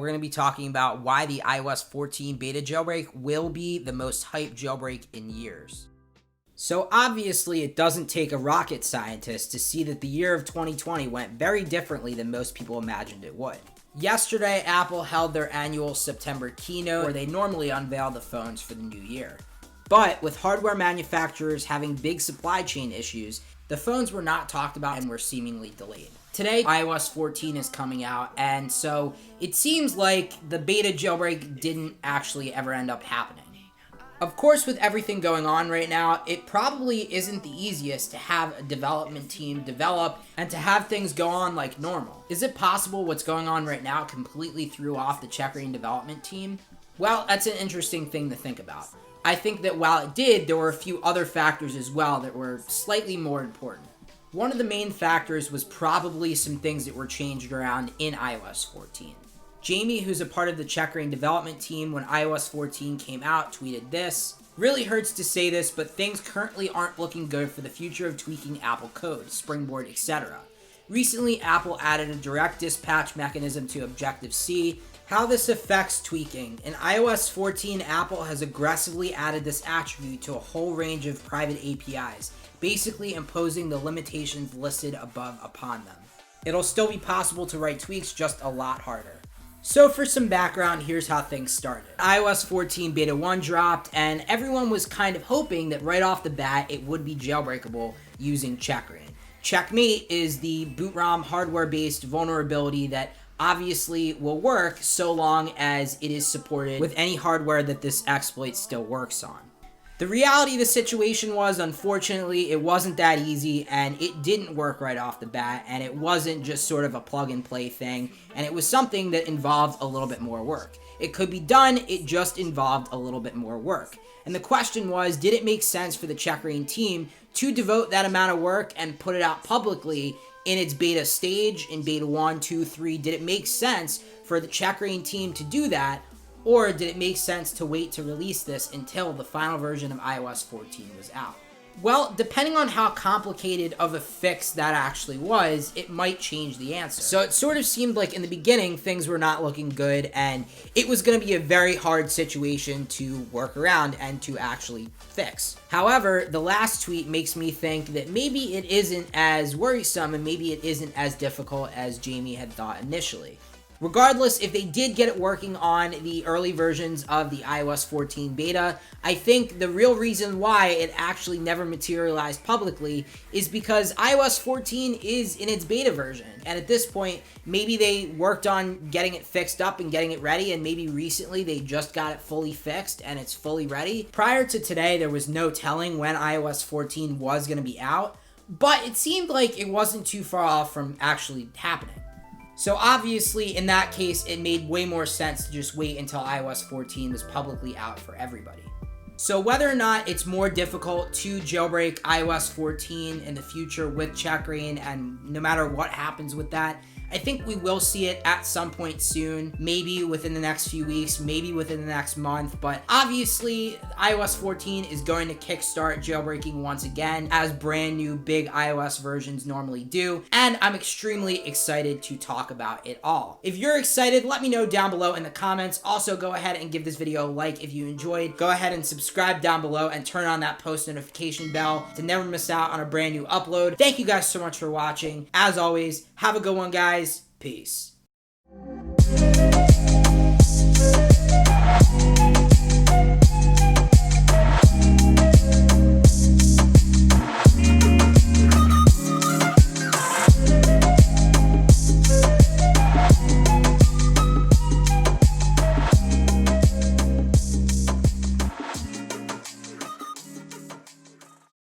We're going to be talking about why the iOS 14 beta jailbreak will be the most hyped jailbreak in years. So obviously it doesn't take a rocket scientist to see that the year of 2020 went very differently than most people imagined it would. Yesterday, Apple held their annual September keynote where they normally unveil the phones for the new year. But with hardware manufacturers having big supply chain issues, the phones were not talked about and were seemingly delayed. Today, iOS 14 is coming out, and so it seems like the beta jailbreak didn't actually ever end up happening. Of course, with everything going on right now, it probably isn't the easiest to have a development team develop and to have things go on like normal. Is it possible what's going on right now completely threw off the Checkra1n development team? Well, that's an interesting thing to think about. I think that while it did, there were a few other factors as well that were slightly more important. One of the main factors was probably some things that were changed around in iOS 14. Jamie, who's a part of the Checkra1n development team when iOS 14 came out, tweeted this: "Really hurts to say this, but things currently aren't looking good for the future of tweaking Apple code, Springboard, etc. Recently, Apple added a direct dispatch mechanism to Objective-C. How this affects tweaking. In iOS 14, Apple has aggressively added this attribute to a whole range of private APIs, basically imposing the limitations listed above upon them. It'll still be possible to write tweaks, just a lot harder." So for some background, here's how things started. iOS 14 Beta 1 dropped, and everyone was kind of hoping that right off the bat it would be jailbreakable using Checkra1n. Checkmate is the boot ROM hardware-based vulnerability that obviously will work so long as it is supported with any hardware that this exploit still works on. The reality of the situation was, unfortunately, it wasn't that easy, and it didn't work right off the bat, and it wasn't just sort of a plug-and-play thing, and it was something that involved a little bit more work. It could be done, it just involved a little bit more work. And the question was, did it make sense for the Checkra1n team to devote that amount of work and put it out publicly in its beta stage, in beta 1, 2, 3? Did it make sense for the Checkra1n team to do that? Or did it make sense to wait to release this until the final version of iOS 14 was out? Well, depending on how complicated of a fix that actually was, it might change the answer. So it sort of seemed like in the beginning things were not looking good, and it was going to be a very hard situation to work around and to actually fix. However, the last tweet makes me think that maybe it isn't as worrisome and maybe it isn't as difficult as Jamie had thought initially. Regardless, if they did get it working on the early versions of the iOS 14 beta, I think the real reason why it actually never materialized publicly is because iOS 14 is in its beta version. And at this point, maybe they worked on getting it fixed up and getting it ready, and maybe recently they just got it fully fixed and it's fully ready. Prior to today, there was no telling when iOS 14 was going to be out, but it seemed like it wasn't too far off from actually happening. So obviously, in that case, it made way more sense to just wait until iOS 14 was publicly out for everybody. So whether or not it's more difficult to jailbreak iOS 14 in the future with Checkra1n, and no matter what happens with that, I think we will see it at some point soon, maybe within the next few weeks, maybe within the next month, but obviously iOS 14 is going to kickstart jailbreaking once again, as brand new big iOS versions normally do, and I'm extremely excited to talk about it all. If you're excited, let me know down below in the comments. Also, go ahead and give this video a like if you enjoyed. Go ahead and subscribe down below and turn on that post notification bell to never miss out on a brand new upload. Thank you guys so much for watching. As always, have a good one, guys. Peace.